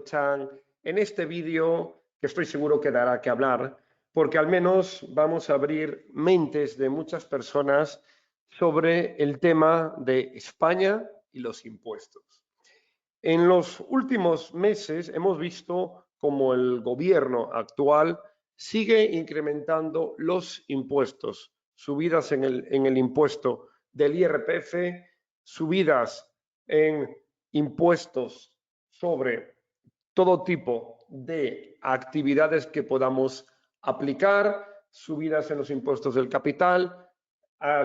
Chan en este vídeo que estoy seguro que dará que hablar, porque al menos vamos a abrir mentes de muchas personas sobre el tema de España y los impuestos. En los últimos meses hemos visto cómo el gobierno actual sigue incrementando los impuestos, subidas en el impuesto del IRPF, subidas en impuestos sobre todo tipo de actividades que podamos aplicar, subidas en los impuestos del capital,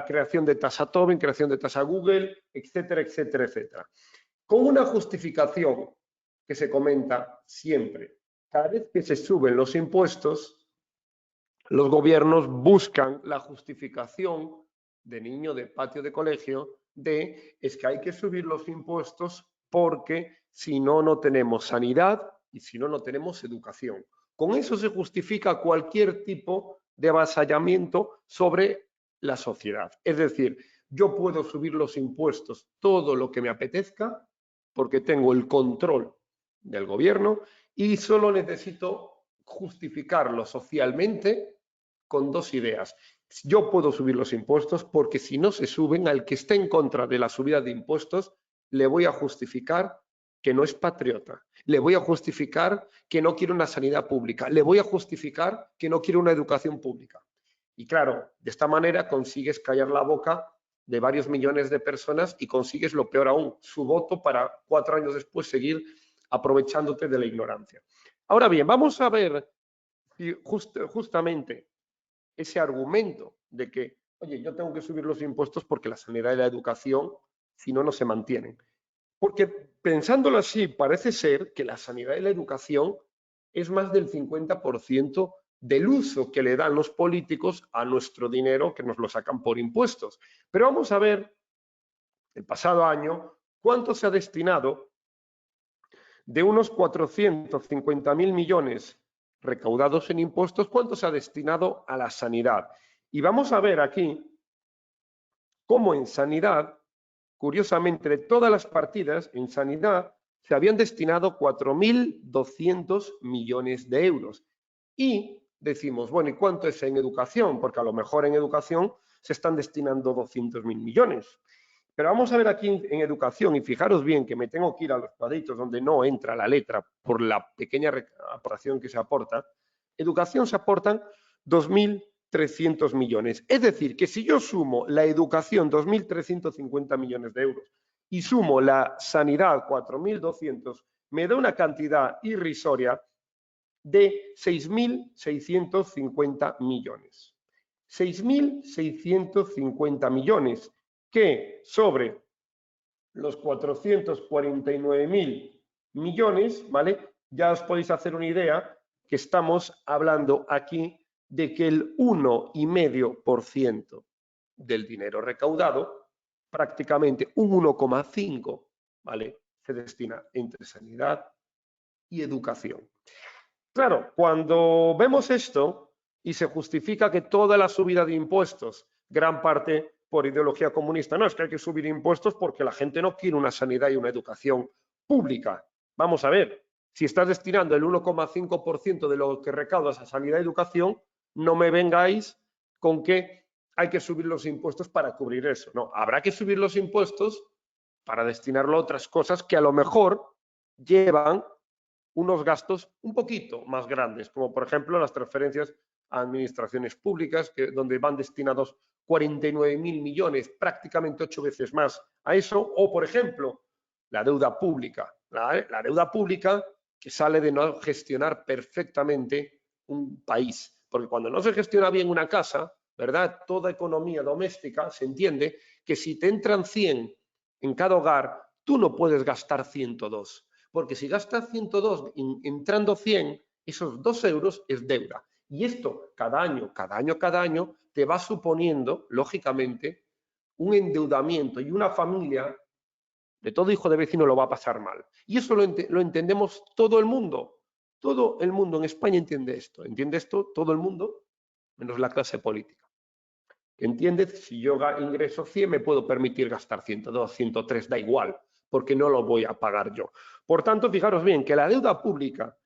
creación de tasa Tobin, creación de tasa Google, etcétera, etcétera, etcétera. Con una justificación que se comenta siempre. Cada vez que se suben los impuestos, los gobiernos buscan la justificación de niño de patio de colegio es que hay que subir los impuestos porque si no, no tenemos sanidad y si no, no tenemos educación. Con eso se justifica cualquier tipo de avasallamiento sobre la sociedad. Es decir, yo puedo subir los impuestos todo lo que me apetezca porque tengo el control del gobierno y solo necesito justificarlo socialmente con dos ideas. Yo puedo subir los impuestos porque si no se suben, al que esté en contra de la subida de impuestos, le voy a justificar que no es patriota, le voy a justificar que no quiere una sanidad pública, le voy a justificar que no quiere una educación pública. Y claro, de esta manera consigues callar la boca de varios millones de personas y consigues lo peor aún, su voto para 4 años después seguir aprovechándote de la ignorancia. Ahora bien, vamos a ver si justamente ese argumento de que, oye, yo tengo que subir los impuestos porque la sanidad y la educación, si no, no se mantienen. Porque pensándolo así, parece ser que la sanidad y la educación es más del 50% del uso que le dan los políticos a nuestro dinero que nos lo sacan por impuestos. Pero vamos a ver el pasado año cuánto se ha destinado de unos 450.000 millones recaudados en impuestos, cuánto se ha destinado a la sanidad. Y vamos a ver aquí cómo en sanidad, curiosamente, de todas las partidas en sanidad se habían destinado 4.200 millones de euros. Y decimos, bueno, ¿y cuánto es en educación? Porque a lo mejor en educación se están destinando 200.000 millones. Pero vamos a ver aquí en educación, y fijaros bien que me tengo que ir a los cuadritos donde no entra la letra por la pequeña aportación que se aporta. Educación se aportan 2.300 millones. Es decir, que si yo sumo la educación 2.350 millones de euros y sumo la sanidad 4.200, me da una cantidad irrisoria de 6.650 millones. 6.650 millones que sobre los 449.000 millones, ¿vale? Ya os podéis hacer una idea que estamos hablando aquí de que el 1,5% del dinero recaudado, prácticamente un 1,5%, ¿vale? Se destina entre sanidad y educación. Claro, cuando vemos esto y se justifica que toda la subida de impuestos, gran parte por ideología comunista, no, es que hay que subir impuestos porque la gente no quiere una sanidad y una educación pública. Vamos a ver, si estás destinando el 1,5% de lo que recaudas a sanidad y educación, no me vengáis con que hay que subir los impuestos para cubrir eso. No, habrá que subir los impuestos para destinarlo a otras cosas que a lo mejor llevan unos gastos un poquito más grandes, como por ejemplo las transferencias a administraciones públicas, donde van destinados 49.000 millones, prácticamente 8 veces más a eso, o por ejemplo la deuda pública, la deuda pública que sale de no gestionar perfectamente un país, porque cuando no se gestiona bien una casa, ¿verdad? Toda economía doméstica se entiende que si te entran 100 en cada hogar, tú no puedes gastar 102. Porque si gastas 102 entrando 100, esos 2 euros es deuda. Y esto cada año, te va suponiendo, lógicamente, un endeudamiento y una familia de todo hijo de vecino lo va a pasar mal. Y eso lo entendemos todo el mundo. Todo el mundo en España entiende esto. ¿Entiende esto todo el mundo? Menos la clase política. ¿Entiendes? Si yo ingreso 100, me puedo permitir gastar 102, 103, da igual. porque no lo voy a pagar yo. Por tanto, fijaros bien que la deuda pública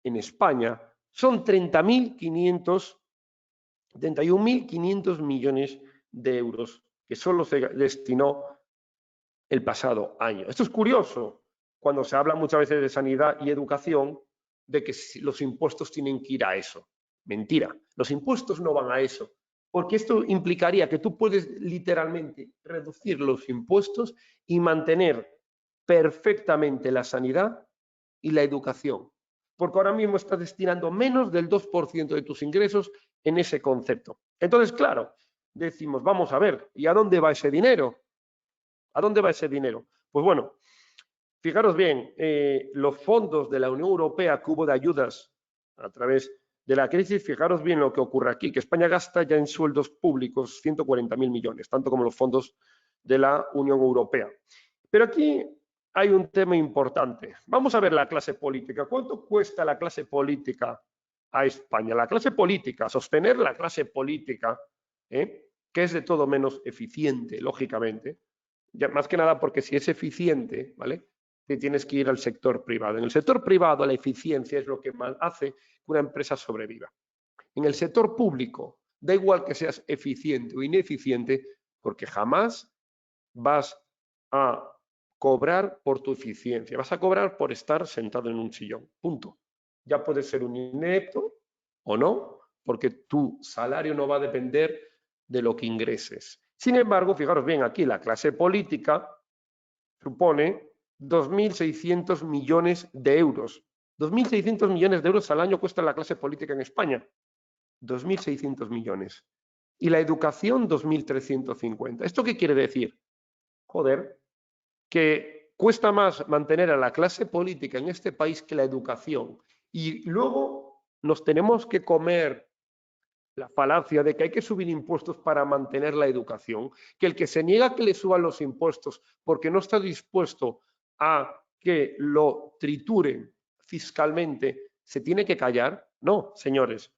en España son 31.500 millones de euros, que solo se destinó el pasado año. Esto es curioso cuando se habla muchas veces de sanidad y educación, de que los impuestos tienen que ir a eso. Mentira, los impuestos no van a eso, porque esto implicaría que tú puedes literalmente reducir los impuestos y mantener perfectamente la sanidad y la educación, porque ahora mismo estás destinando menos del 2% de tus ingresos en ese concepto. Entonces, claro, decimos, vamos a ver, ¿y a dónde va ese dinero? ¿A dónde va ese dinero? Pues bueno, fijaros bien, los fondos de la Unión Europea que hubo de ayudas a través de la crisis, fijaros bien lo que ocurre aquí, que España gasta ya en sueldos públicos 140.000 millones, tanto como los fondos de la Unión Europea. Pero aquí hay un tema importante. Vamos a ver la clase política. ¿Cuánto cuesta la clase política a España? La clase política, sostener la clase política, que es de todo menos eficiente, lógicamente, ya, más que nada porque si es eficiente, ¿vale? Te tienes que ir al sector privado. En el sector privado la eficiencia es lo que más hace que una empresa sobreviva. En el sector público, da igual que seas eficiente o ineficiente, porque jamás vas a cobrar por tu eficiencia, vas a cobrar por estar sentado en un sillón, punto. Ya puedes ser un inepto o no, porque tu salario no va a depender de lo que ingreses. Sin embargo, fijaros bien, aquí la clase política supone 2.600 millones de euros. 2.600 millones de euros al año cuesta la clase política en España. 2.600 millones. Y la educación, 2.350. ¿Esto qué quiere decir? Joder, que cuesta más mantener a la clase política en este país que la educación. Y luego nos tenemos que comer la falacia de que hay que subir impuestos para mantener la educación, que el que se niega a que le suban los impuestos porque no está dispuesto a que lo trituren fiscalmente, se tiene que callar. No, señores.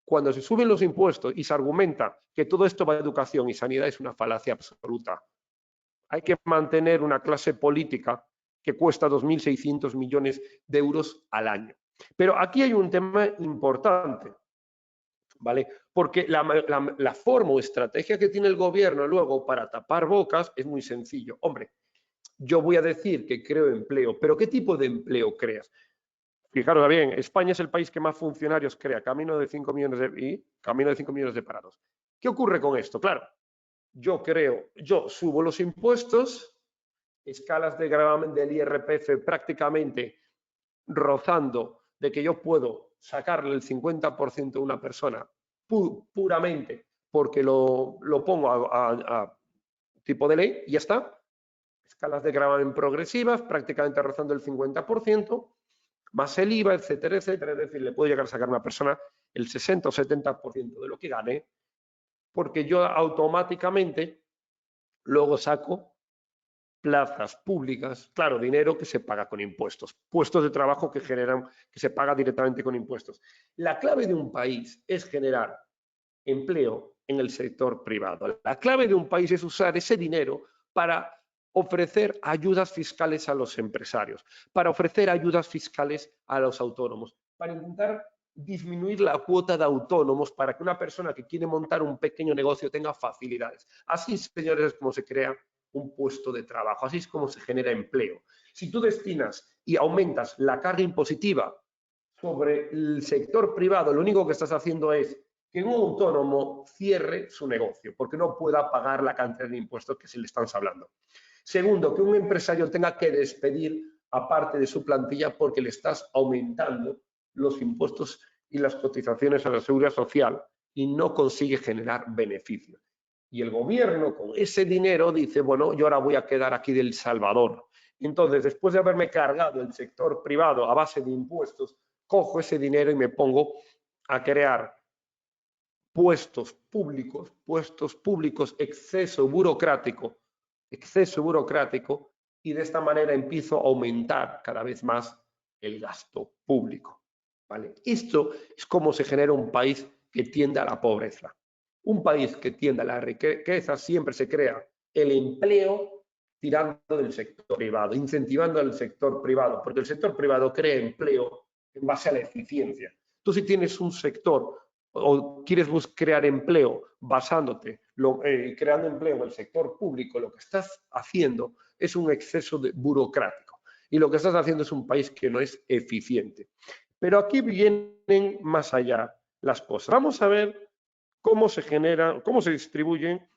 Cuando se suben los impuestos y se argumenta que todo esto va a educación y sanidad, es una falacia absoluta. Hay que mantener una clase política que cuesta 2.600 millones de euros al año. Pero aquí hay un tema importante, ¿vale? Porque la forma o estrategia que tiene el gobierno luego para tapar bocas es muy sencillo. Hombre, yo voy a decir que creo empleo, pero ¿qué tipo de empleo creas? Fijaros bien, España es el país que más funcionarios crea, camino de 5 millones de parados. ¿Qué ocurre con esto? Claro, yo subo los impuestos, escalas de gravamen del IRPF prácticamente rozando de que yo puedo sacarle el 50% a una persona puramente porque lo pongo a tipo de ley y ya está. Escalas de gravamen progresivas, prácticamente rozando el 50%, más el IVA, etcétera, etcétera. Es decir, le puedo llegar a sacar a una persona el 60 o 70% de lo que gane, porque yo automáticamente luego saco plazas públicas, claro, dinero que se paga con impuestos, puestos de trabajo que generan, que se paga directamente con impuestos. La clave de un país es generar empleo en el sector privado. La clave de un país es usar ese dinero para ofrecer ayudas fiscales a los empresarios, para ofrecer ayudas fiscales a los autónomos, para intentar disminuir la cuota de autónomos para que una persona que quiere montar un pequeño negocio tenga facilidades. Así, señores, es como se crea un puesto de trabajo, así es como se genera empleo. Si tú destinas y aumentas la carga impositiva sobre el sector privado, lo único que estás haciendo es que un autónomo cierre su negocio porque no pueda pagar la cantidad de impuestos que se le están hablando. Segundo, que un empresario tenga que despedir a parte de su plantilla porque le estás aumentando los impuestos y las cotizaciones a la seguridad social y no consigue generar beneficios. Y el gobierno con ese dinero dice, bueno, yo ahora voy a quedar aquí del Salvador. Entonces, después de haberme cargado el sector privado a base de impuestos, cojo ese dinero y me pongo a crear puestos públicos, exceso burocrático, y de esta manera empiezo a aumentar cada vez más el gasto público. ¿Vale? Esto es como se genera un país que tiende a la pobreza. Un país que tiende a la riqueza siempre se crea el empleo tirando del sector privado, incentivando al sector privado, porque el sector privado crea empleo en base a la eficiencia. Tú si tienes un sector o quieres crear empleo basándote, creando empleo en el sector público, lo que estás haciendo es un exceso burocrático y lo que estás haciendo es un país que no es eficiente. Pero aquí vienen más allá las cosas. Vamos a ver cómo se genera, cómo se distribuye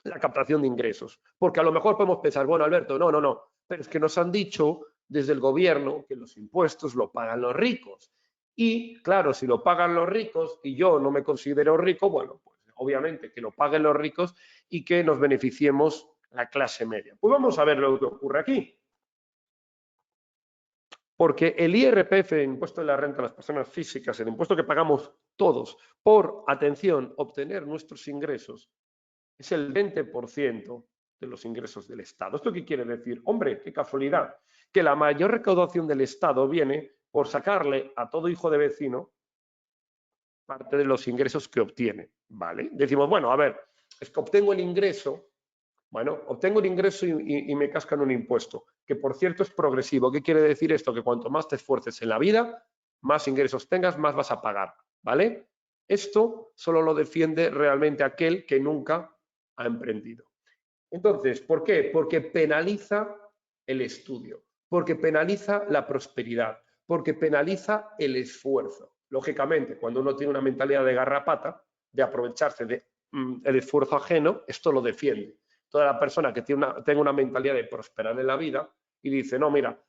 la captación de ingresos. Porque a lo mejor podemos pensar, bueno, Alberto, no, pero es que nos han dicho desde el gobierno que los impuestos lo pagan los ricos. Y claro, si lo pagan los ricos y yo no me considero rico, bueno, pues obviamente que lo paguen los ricos y que nos beneficiemos la clase media. Pues vamos a ver lo que ocurre aquí. Porque el IRPF, el impuesto de la renta a las personas físicas, el impuesto que pagamos todos por, atención, obtener nuestros ingresos, es el 20% de los ingresos del Estado. ¿Esto qué quiere decir? Hombre, qué casualidad, que la mayor recaudación del Estado viene por sacarle a todo hijo de vecino parte de los ingresos que obtiene, ¿vale? Decimos, bueno, a ver, es que obtengo el ingreso, bueno, obtengo el ingreso y me cascan un impuesto, que por cierto es progresivo. ¿Qué quiere decir esto? Que cuanto más te esfuerces en la vida, más ingresos tengas, más vas a pagar, ¿vale? Esto solo lo defiende realmente aquel que nunca ha emprendido. Entonces, ¿por qué? Porque penaliza el estudio, porque penaliza la prosperidad, porque penaliza el esfuerzo. Lógicamente, cuando uno tiene una mentalidad de garrapata, de aprovecharse del esfuerzo ajeno, esto lo defiende. Toda la persona que tenga una mentalidad de prosperar en la vida y dice, no, mira,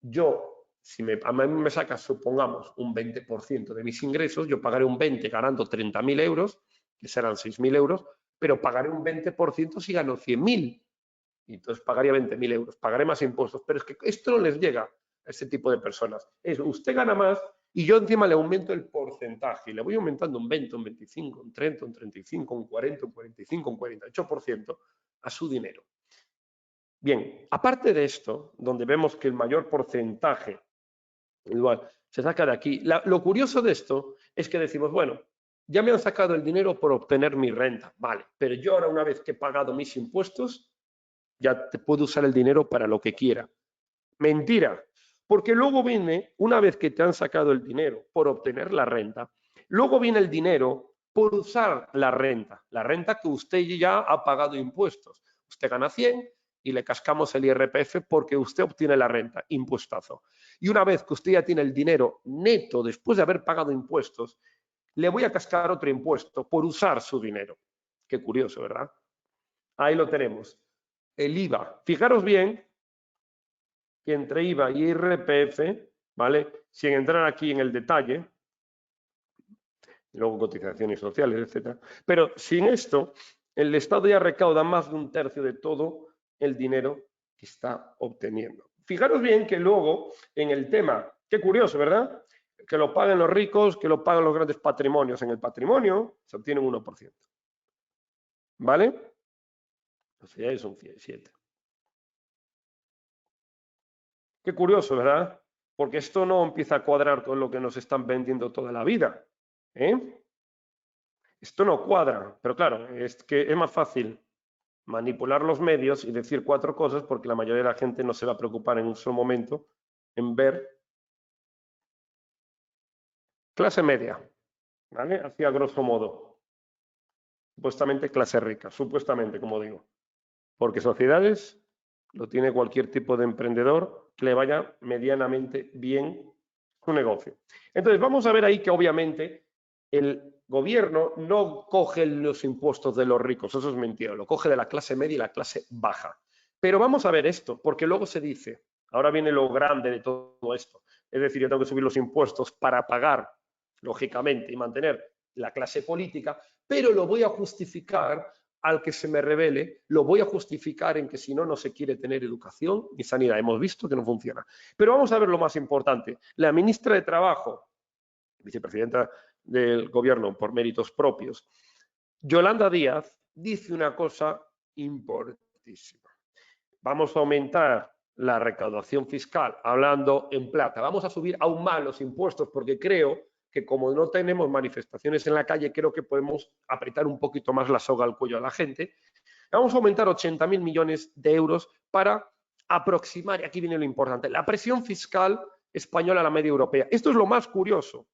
yo, si a mí me sacas, supongamos, un 20% de mis ingresos, yo pagaré un 20 ganando 30.000 euros, que serán 6.000 euros, pero pagaré un 20% si gano 100.000. Y entonces pagaría 20.000 euros, pagaré más impuestos. Pero es que esto no les llega a este tipo de personas. Es usted gana más y yo encima le aumento el porcentaje. Y le voy aumentando un 20, un 25, un 30, un 35, un 40, un 45, un 48% a su dinero. Bien, aparte de esto, donde vemos que el mayor porcentaje se saca de aquí, lo curioso de esto es que decimos, bueno, ya me han sacado el dinero por obtener mi renta, vale, pero yo ahora una vez que he pagado mis impuestos, ya te puedo usar el dinero para lo que quiera. Mentira, porque luego viene, una vez que te han sacado el dinero por obtener la renta, luego viene el dinero por usar la renta que usted ya ha pagado impuestos. Usted gana 100 y le cascamos el IRPF porque usted obtiene la renta, impuestazo. Y una vez que usted ya tiene el dinero neto después de haber pagado impuestos, le voy a cascar otro impuesto por usar su dinero. Qué curioso, ¿verdad? Ahí lo tenemos. El IVA. Fijaros bien que entre IVA y IRPF, ¿vale? Sin entrar aquí en el detalle, luego cotizaciones sociales, etcétera. Pero sin esto, el Estado ya recauda más de un tercio de todo el dinero que está obteniendo. Fijaros bien que luego en el tema, qué curioso, ¿verdad? Que lo paguen los ricos, que lo paguen los grandes patrimonios. En el patrimonio se obtiene un 1%. ¿Vale? Sociedades son 7. Qué curioso, ¿verdad? Porque esto no empieza a cuadrar con lo que nos están vendiendo toda la vida. ¿Eh? Esto no cuadra, pero claro, es que es más fácil manipular los medios y decir 4 cosas porque la mayoría de la gente no se va a preocupar en un solo momento en ver clase media, ¿vale? Así a grosso modo. Supuestamente clase rica, supuestamente, como digo. Porque sociedades lo tiene cualquier tipo de emprendedor que le vaya medianamente bien su negocio. Entonces, vamos a ver ahí que obviamente el gobierno no coge los impuestos de los ricos, eso es mentira, lo coge de la clase media y la clase baja. Pero vamos a ver esto, porque luego se dice, ahora viene lo grande de todo esto, es decir, yo tengo que subir los impuestos para pagar, lógicamente, y mantener la clase política, pero lo voy a justificar al que se me revele, lo voy a justificar en que si no, no se quiere tener educación ni sanidad. Hemos visto que no funciona. Pero vamos a ver lo más importante. La ministra de Trabajo, vicepresidenta del gobierno por méritos propios, Yolanda Díaz, dice una cosa importantísima. Vamos a aumentar la recaudación fiscal, hablando en plata. Vamos a subir aún más los impuestos porque creo que como no tenemos manifestaciones en la calle, creo que podemos apretar un poquito más la soga al cuello a la gente. Vamos a aumentar 80.000 millones de euros para aproximar, y aquí viene lo importante, la presión fiscal española a la media europea. Esto es lo más curioso.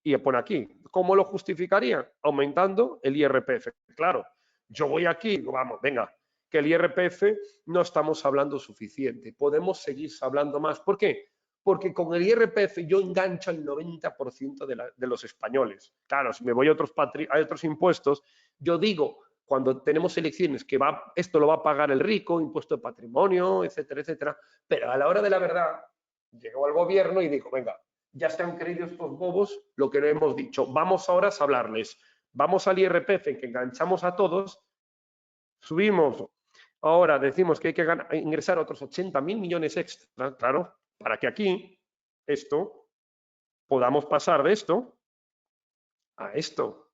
Y pone aquí, ¿cómo lo justificarían? Aumentando el IRPF. Claro, yo voy aquí y digo, vamos, venga, que el IRPF no estamos hablando suficiente. Podemos seguir hablando más. ¿Por qué? Porque con el IRPF yo engancho al 90% de los españoles. Claro, si me voy a otros impuestos, yo digo, cuando tenemos elecciones, que esto lo va a pagar el rico, impuesto de patrimonio, etcétera, etcétera. Pero a la hora de la verdad, llego al gobierno y digo, venga, ya se han creído estos bobos lo que no hemos dicho. Vamos ahora a hablarles. Vamos al IRPF, que enganchamos a todos, subimos. Ahora decimos que hay que ingresar otros 80.000 millones extra, claro, para que aquí, esto, podamos pasar de esto a esto.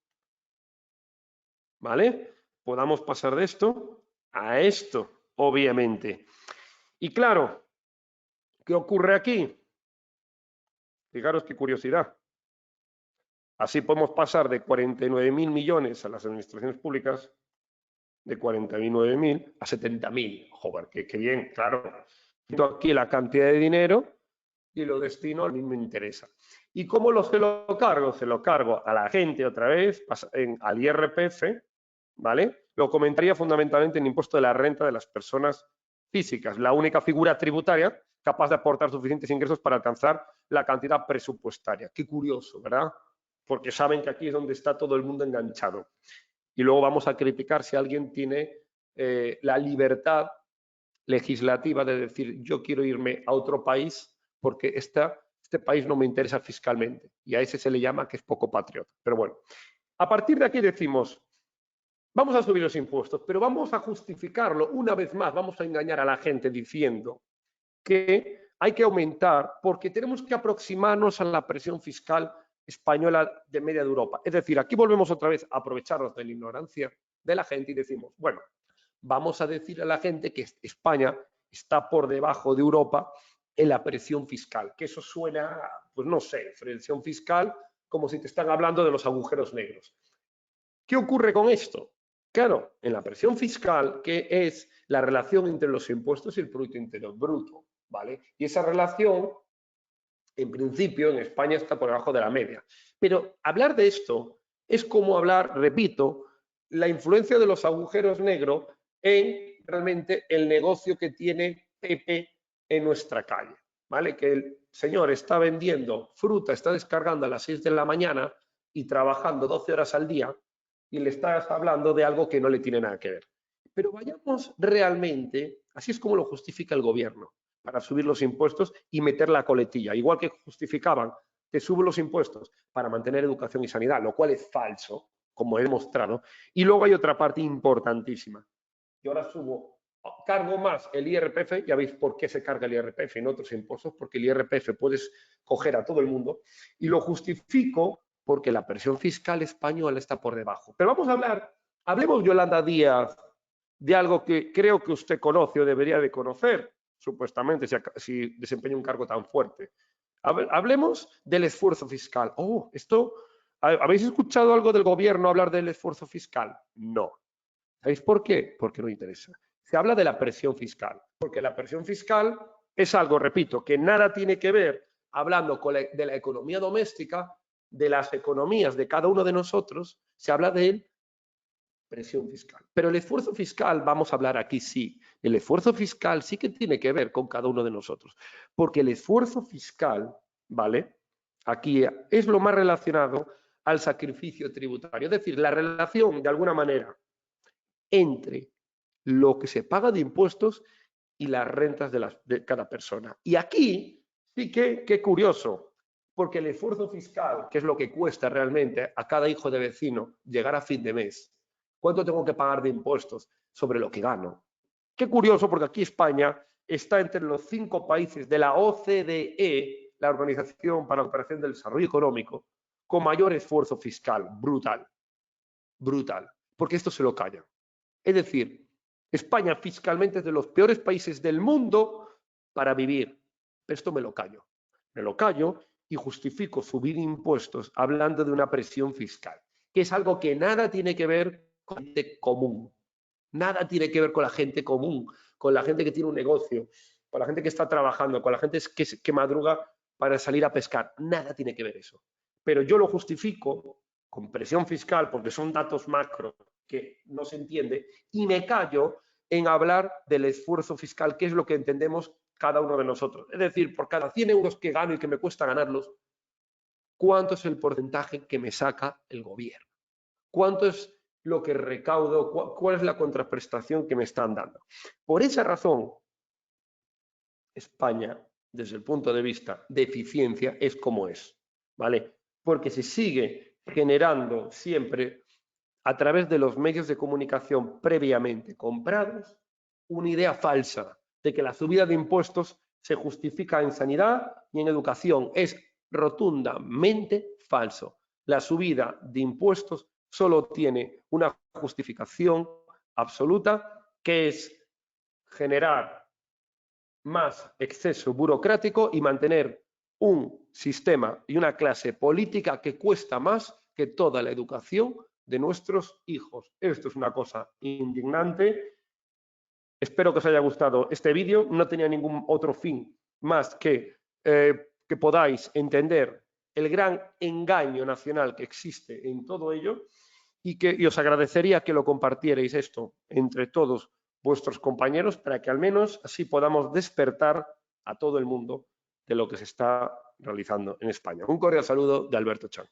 ¿Vale? Podamos pasar de esto a esto, obviamente. Y claro, ¿qué ocurre aquí? Fijaros qué curiosidad. Así podemos pasar de 49.000 millones a las administraciones públicas, de 49.000 a 70.000. Joder, qué bien, claro. Aquí la cantidad de dinero y lo destino, a mí me interesa. ¿Y cómo se lo cargo? Se lo cargo a la gente otra vez, al IRPF, ¿vale? Lo comentaría fundamentalmente en impuesto de la renta de las personas físicas, la única figura tributaria capaz de aportar suficientes ingresos para alcanzar la cantidad presupuestaria. Qué curioso, ¿verdad? Porque saben que aquí es donde está todo el mundo enganchado. Y luego vamos a criticar si alguien tiene la libertad legislativa de decir yo quiero irme a otro país porque este país no me interesa fiscalmente. Y a ese se le llama que es poco patriota. Pero bueno, a partir de aquí decimos, vamos a subir los impuestos, pero vamos a justificarlo una vez más, vamos a engañar a la gente diciendo que hay que aumentar porque tenemos que aproximarnos a la presión fiscal española de media de Europa. Es decir, aquí volvemos otra vez a aprovecharnos de la ignorancia de la gente y decimos, bueno, vamos a decir a la gente que España está por debajo de Europa en la presión fiscal, que eso suena, pues no sé, presión fiscal como si te están hablando de los agujeros negros. ¿Qué ocurre con esto? Claro, en la presión fiscal, que es la relación entre los impuestos y el Producto Interior Bruto, ¿vale? Y esa relación, en principio, en España está por debajo de la media. Pero hablar de esto es como hablar, repito, la influencia de los agujeros negros en realmente el negocio que tiene Pepe en nuestra calle, ¿vale? Que el señor está vendiendo fruta, está descargando a las 6 de la mañana y trabajando 12 horas al día y le estás hablando de algo que no le tiene nada que ver. Pero vayamos realmente, así es como lo justifica el gobierno, para subir los impuestos y meter la coletilla. Igual que justificaban que subo los impuestos para mantener educación y sanidad, lo cual es falso, como he demostrado. Y luego hay otra parte importantísima. Yo ahora cargo más el IRPF, ya veis por qué se carga el IRPF en otros impuestos, porque el IRPF puedes coger a todo el mundo, y lo justifico porque la presión fiscal española está por debajo. Pero vamos a hablemos, Yolanda Díaz, de algo que creo que usted conoce o debería de conocer, supuestamente, si desempeña un cargo tan fuerte. Hablemos del esfuerzo fiscal. ¿Habéis escuchado algo del gobierno hablar del esfuerzo fiscal? No. ¿Sabéis por qué? Porque no interesa. Se habla de la presión fiscal, porque la presión fiscal es algo, repito, que nada tiene que ver hablando de la economía doméstica, de las economías de cada uno de nosotros, se habla de presión fiscal. Pero el esfuerzo fiscal, vamos a hablar aquí sí, el esfuerzo fiscal sí que tiene que ver con cada uno de nosotros, porque el esfuerzo fiscal, ¿vale? Aquí es lo más relacionado al sacrificio tributario, es decir, la relación de alguna manera entre lo que se paga de impuestos y las rentas de cada persona. Y aquí sí que, qué curioso, porque el esfuerzo fiscal, que es lo que cuesta realmente a cada hijo de vecino llegar a fin de mes, ¿cuánto tengo que pagar de impuestos sobre lo que gano? Qué curioso, porque aquí España está entre los 5 países de la OCDE, la Organización para la Cooperación del Desarrollo Económico, con mayor esfuerzo fiscal. Brutal, brutal, porque esto se lo callan. Es decir, España fiscalmente es de los peores países del mundo para vivir. Pero esto me lo callo. Me lo callo y justifico subir impuestos hablando de una presión fiscal, que es algo que nada tiene que ver con el común. Nada tiene que ver con la gente común, con la gente que tiene un negocio, con la gente que está trabajando, con la gente que madruga para salir a pescar. Nada tiene que ver eso. Pero yo lo justifico con presión fiscal porque son datos macro que no se entiende y me callo en hablar del esfuerzo fiscal, que es lo que entendemos cada uno de nosotros. Es decir, por cada 100 euros que gano y que me cuesta ganarlos, ¿cuánto es el porcentaje que me saca el gobierno? ¿Cuánto es lo que recaudo? ¿Cuál es la contraprestación que me están dando? Por esa razón, España, desde el punto de vista de eficiencia, es como es, ¿vale? Porque se sigue generando siempre, a través de los medios de comunicación previamente comprados, una idea falsa de que la subida de impuestos se justifica en sanidad y en educación. Es rotundamente falso. La subida de impuestos solo tiene una justificación absoluta, que es generar más exceso burocrático y mantener un sistema y una clase política que cuesta más que toda la educación de nuestros hijos. Esto es una cosa indignante. Espero que os haya gustado este vídeo. No tenía ningún otro fin más que podáis entender el gran engaño nacional que existe en todo ello y os agradecería que lo compartierais esto entre todos vuestros compañeros para que al menos así podamos despertar a todo el mundo de lo que se está realizando en España. Un cordial saludo de Alberto Chan.